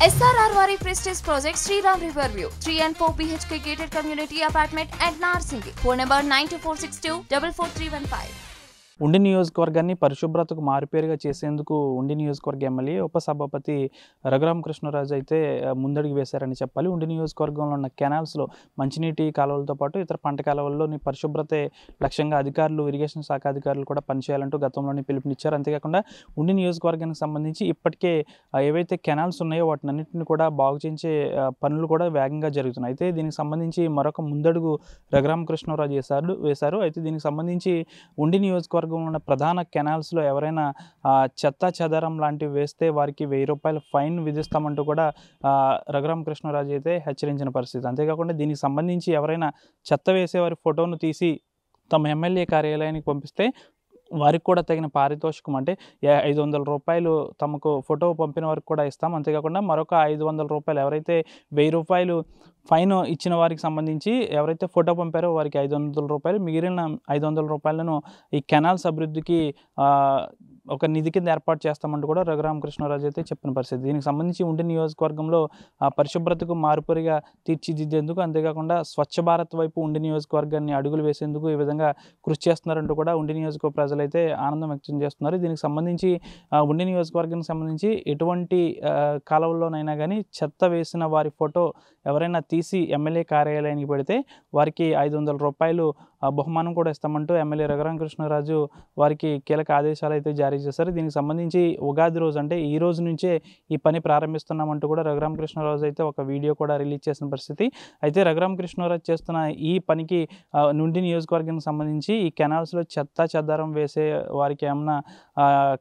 SRR Vari Prestige Project Sriram Riverview 3 and 4 BHK gated community apartment at Narsingi. Phone number 92462 44315. ఉండి నియోజకవర్గాన్ని పరిశుభ్రతకు మారుపేరుగా చేసేందుకు ఉండి నియోజకవర్గ ఎమ్మెల్యే ఉపసభాపతి రఘురామకృష్ణరాజు అయితే ముందడుగు వేశారని చెప్పాలి. ఉండి నియోజకవర్గంలో ఉన్న కెనాల్స్లో మంచినీటి కాలువలతో పాటు ఇతర పంట కాలువల్లోని పరిశుభ్రతే లక్ష్యంగా అధికారులు, ఇరిగేషన్ శాఖ అధికారులు కూడా పనిచేయాలంటూ గతంలోనే పిలుపునిచ్చారు. అంతేకాకుండా ఉండి నియోజకవర్గానికి సంబంధించి ఇప్పటికే ఏవైతే కెనాల్స్ ఉన్నాయో వాటినన్నింటిని కూడా బాగు చేయించే పనులు కూడా వేగంగా జరుగుతున్నాయి. అయితే దీనికి సంబంధించి మరొక ముందడుగు రఘురామకృష్ణరాజు వేశారు. అయితే దీనికి సంబంధించి ఉండి నియోజకవర్గం ఉన్న ప్రధాన కెనాల్స్లో ఎవరైనా చెత్త చెదారం లాంటివి వేస్తే వారికి 1000 రూపాయల ఫైన్ విధిస్తామంటూ కూడా రఘురామకృష్ణరాజు అయితే హెచ్చరించిన పరిస్థితి. అంతేకాకుండా దీనికి సంబంధించి ఎవరైనా చెత్త వేసేవారి ఫోటోను తీసి తమ ఎమ్మెల్యే కార్యాలయానికి పంపిస్తే వారికి కూడా తగిన పారితోషికం అంటే 500 రూపాయలు తమకు ఫోటో పంపిన వారికి కూడా ఇస్తాం. అంతేకాకుండా మరొక 500 రూపాయలు ఎవరైతే 1000 రూపాయలు ఫైన్ ఇచ్చిన వారికి సంబంధించి ఎవరైతే ఫోటో పంపారో వారికి 500 రూపాయలు, మిగిలిన 500 రూపాయలను ఈ కెనాల్స్ అభివృద్ధికి ఒక నిధి కింద ఏర్పాటు చేస్తామంటూ కూడా రఘురామకృష్ణరాజు అయితే చెప్పిన పరిస్థితి. దీనికి సంబంధించి ఉండి నియోజకవర్గంలో పరిశుభ్రతకు మార్పురిగా తీర్చిదిద్దేందుకు, అంతేకాకుండా స్వచ్ఛ భారత్ వైపు ఉండి నియోజకవర్గాన్ని అడుగులు వేసేందుకు ఈ విధంగా కృషి చేస్తున్నారంటూ కూడా ఉండి నియోజకవర్గ ప్రజలైతే ఆనందం వ్యక్తం చేస్తున్నారు. దీనికి సంబంధించి ఉండి నియోజకవర్గానికి సంబంధించి ఎటువంటి కాలువల్లోనైనా కానీ చెత్త వేసిన వారి ఫోటో ఎవరైనా తీసి ఎమ్మెల్యే కార్యాలయానికి పెడితే వారికి 500 రూపాయలు బహుమానం కూడా ఇస్తామంటూ ఎమ్మెల్యే రఘురామకృష్ణరాజు వారికి కీలక ఆదేశాలు అయితే జారీ చేశారు. దీనికి సంబంధించి ఉగాది రోజు అంటే ఈ రోజు నుంచే ఈ పని ప్రారంభిస్తున్నామంటూ కూడా రఘురామకృష్ణరాజు అయితే ఒక వీడియో కూడా రిలీజ్ చేసిన పరిస్థితి. అయితే రఘురామకృష్ణరాజు చేస్తున్న ఈ పనికి నుండి నియోజకవర్గానికి సంబంధించి ఈ కెనాల్స్లో చెత్త చెదారం వేసే వారికి ఏమన్నా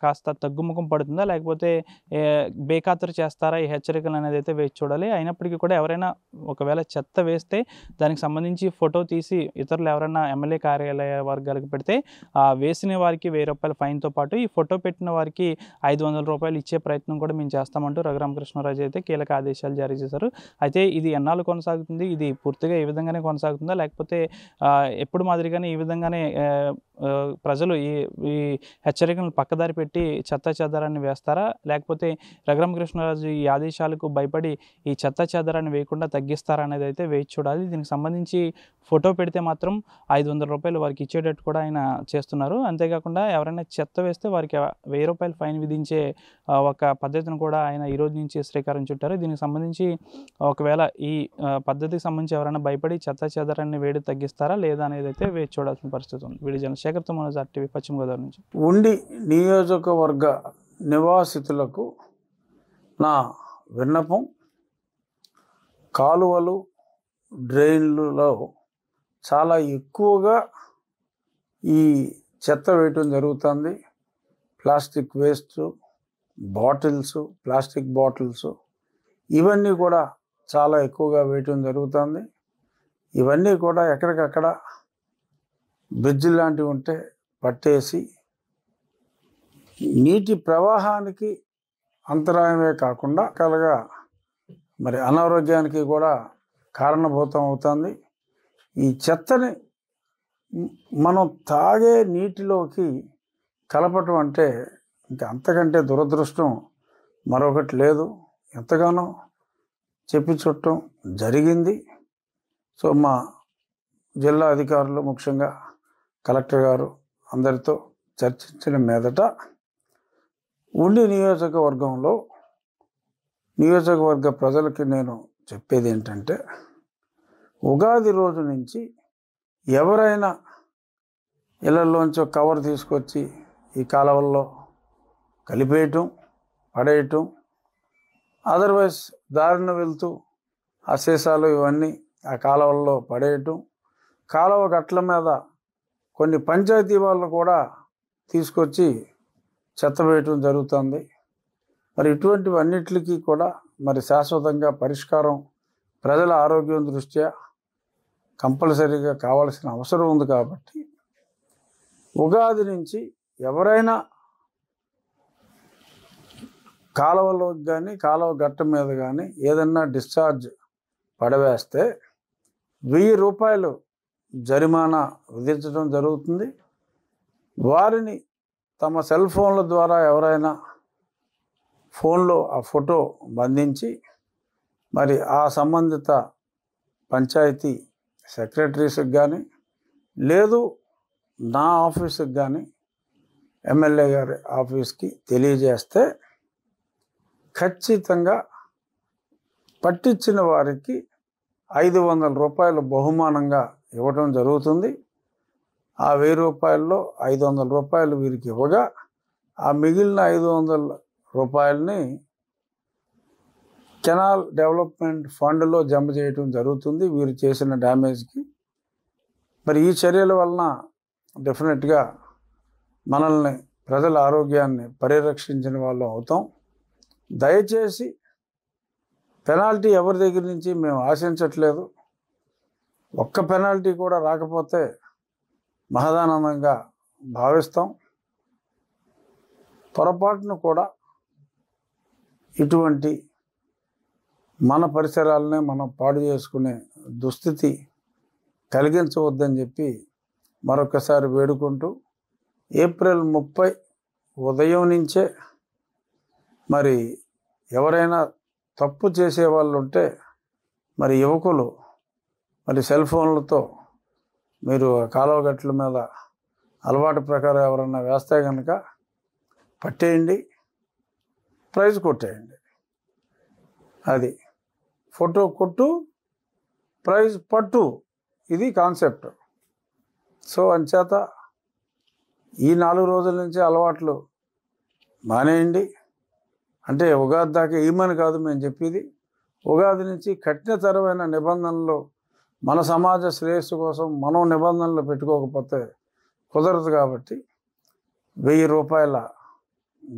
కాస్త తగ్గుముఖం పడుతుందా, లేకపోతే బేఖాతరు చేస్తారా ఈ హెచ్చరికలు అనేది అయితే వేచి చూడాలి. అయినప్పటికీ కూడా ఎవరైనా ఒకవేళ చెత్త వేస్తే దానికి సంబంధించి ఫోటో తీసి ఇతరులు ఎవరైనా ఎమ్మెల్యే కార్యాలయ వర్గాలకు పెడితే వేసిన వారికి 1000 రూపాయల ఫైన్తో పాటు ఈ ఫోటో పెట్టిన వారికి 500 రూపాయలు ఇచ్చే ప్రయత్నం కూడా మేము చేస్తామంటూ రఘురామకృష్ణరాజు అయితే కీలక ఆదేశాలు జారీ చేశారు. అయితే ఇది ఎన్నాళ్ళు కొనసాగుతుంది, ఇది పూర్తిగా ఈ విధంగానే కొనసాగుతుందా, లేకపోతే ఎప్పుడు మాదిరిగానే ఈ విధంగానే ప్రజలు ఈ హెచ్చరికలను పక్కదారి పెట్టి చెత్త చెదారాన్ని వేస్తారా, లేకపోతే రఘురామకృష్ణరాజు ఈ ఆదేశాలకు భయపడి ఈ చెత్త చెదారాన్ని వేయకుండా తగ్గిస్తారా అనేది అయితే వేచి చూడాలి. దీనికి సంబంధించి ఫోటో పెడితే మాత్రం 500 రూపాయలు వారికి ఇచ్చేటట్టు కూడా ఆయన చేస్తున్నారు. అంతేకాకుండా ఎవరైనా చెత్త వేస్తే వారికి 1000 రూపాయలు ఫైన్ విధించే ఒక పద్ధతిని కూడా ఆయన ఈ రోజు నుంచి శ్రీకారం చుట్టారు. దీనికి సంబంధించి ఒకవేళ ఈ పద్ధతికి సంబంధించి ఎవరైనా భయపడి చెత్త చెదారాన్ని వేడి తగ్గిస్తారా లేదా అనేది అయితే వేచి చూడాల్సిన పరిస్థితి ఉంది. వీడియో జనశేఖర్తో మనోజ్ RTV పశ్చిమ గోదావరి నుంచి. ఉండి నియోజకవర్గ నివాసితులకు నా విన్నపం, కాలువలు, డ్రైన్లలో చాలా ఎక్కువగా ఈ చెత్త వేయటం జరుగుతుంది. Plastic waste bottles, plastic bottles ఇవన్నీ కూడా చాలా ఎక్కువగా వేయటం జరుగుతుంది. ఇవన్నీ కూడా ఎక్కడికక్కడ బ్రిడ్జ్ లాంటివి ఉంటే పట్టేసి నీటి ప్రవాహానికి అంతరాయమే కాకుండా కలగా మరి అనారోగ్యానికి కూడా కారణభూతం అవుతుంది. ఈ చెత్తని మనం తాగే నీటిలోకి కలపటం అంటే ఇంకా అంతకంటే దురదృష్టం మరొకటి లేదు. ఎంతగానో చెప్పి చుట్టం జరిగింది. సో మా జిల్లా అధికారులు, ముఖ్యంగా కలెక్టర్ గారు అందరితో చర్చించిన మీదట ఉండి నియోజకవర్గ ప్రజలకి నేను చెప్పేది ఏంటంటే, ఉగాది రోజు నుంచి ఎవరైనా ఇళ్లలోంచి కవర్ తీసుకొచ్చి ఈ కాలువల్లో కలిపేయటం, పడేయటం, అదర్వైజ్ దారిన వెళ్తూ ఆ సీసాలు ఇవన్నీ ఆ కాలువల్లో పడేయటం, కాలువ గట్ల మీద కొన్ని పంచాయతీ వాళ్ళు కూడా తీసుకొచ్చి చెత్త వేయటం జరుగుతుంది. మరి ఇటువంటివన్నిటికీ కూడా మరి శాశ్వతంగా పరిష్కారం ప్రజల ఆరోగ్యం దృష్ట్యా కంపల్సరీగా కావాల్సిన అవసరం ఉంది. కాబట్టి ఉగాది నుంచి ఎవరైనా కాలువలోకి కానీ కాలువ గట్ట మీద కానీ ఏదన్నా డిశ్చార్జ్ పడవేస్తే 1000 రూపాయలు జరిమానా విధించడం జరుగుతుంది. వారిని తమ సెల్ ఫోన్ల ద్వారా ఎవరైనా ఫోన్లో ఆ ఫోటో బంధించి మరి ఆ సంబంధిత పంచాయతీ సెక్రటరీస్కి కానీ లేదు నా ఆఫీస్కి కానీ ఎమ్మెల్యే గారి ఆఫీస్కి తెలియజేస్తే ఖచ్చితంగా పట్టించిన వారికి 500 రూపాయలు బహుమానంగా ఇవ్వడం జరుగుతుంది. ఆ 1000 రూపాయల్లో 500 రూపాయలు వీరికి ఇవ్వగా ఆ మిగిలిన 500 రూపాయలని కెనాల్ డెవలప్మెంట్ ఫండ్లో జమ చేయడం జరుగుతుంది వీరు చేసిన డ్యామేజ్కి. మరి ఈ చర్యల వలన డెఫినెట్గా మనల్ని ప్రజల ఆరోగ్యాన్ని పరిరక్షించిన వాళ్ళం అవుతాం. దయచేసి పెనాల్టీ ఎవరి దగ్గర నుంచి మేము ఆశించట్లేదు. ఒక్క పెనాల్టీ కూడా రాకపోతే మహదానందంగా భావిస్తాం. పొరపాటును కూడా ఇటువంటి మన పరిసరాలనే మనం పాడు చేసుకునే దుస్థితి కలిగించవద్దని చెప్పి మరొకసారి వేడుకుంటూ ఏప్రిల్ 30 ఉదయం నుంచే మరి ఎవరైనా తప్పు చేసే వాళ్ళు ఉంటే మరి యువకులు మరి సెల్ ఫోన్లతో మీరు కాలువగట్ల మీద అలవాటు ప్రకారం ఎవరన్నా వేస్తే కనుక పట్టేయండి, ప్రైజ్ కొట్టేయండి. అది ఫోటో కొట్టు ప్రైజ్ పట్టు, ఇది కాన్సెప్ట్. సో అంచేత ఈ 4 రోజుల నుంచి అలవాట్లు మానేయండి. అంటే ఉగాది దాకా ఏమని కాదు మేము చెప్పేది. ఉగాది నుంచి కఠినతరమైన నిబంధనలు మన సమాజ శ్రేయస్సు కోసం మనం నిబంధనలు పెట్టుకోకపోతే కుదరదు. కాబట్టి 1000 రూపాయల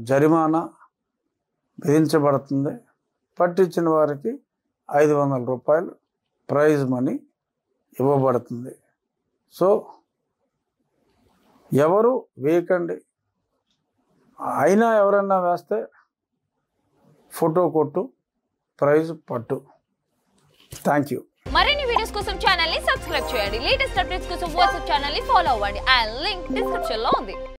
జరిమానా విధించబడుతుంది. పట్టించిన వారికి 500 రూపాయలు ప్రైజ్ మనీ ఇవ్వబడుతుంది. సో ఎవరు వేయకండి. అయినా ఎవరన్నా వేస్తే ఫోటో కొట్టు ప్రైజ్ పట్టు. Thank you. మరిన్ని వీడియోస్ కోసం ఛానల్ ని సబ్స్క్రైబ్ చేయండి. లేటెస్ట్ అప్డేట్స్ కోసం వాట్సాప్ ఛానల్ ని ఫాలో అవ్వండి. ఆ లింక్ డిస్క్రిప్షన్ లో ఉంది.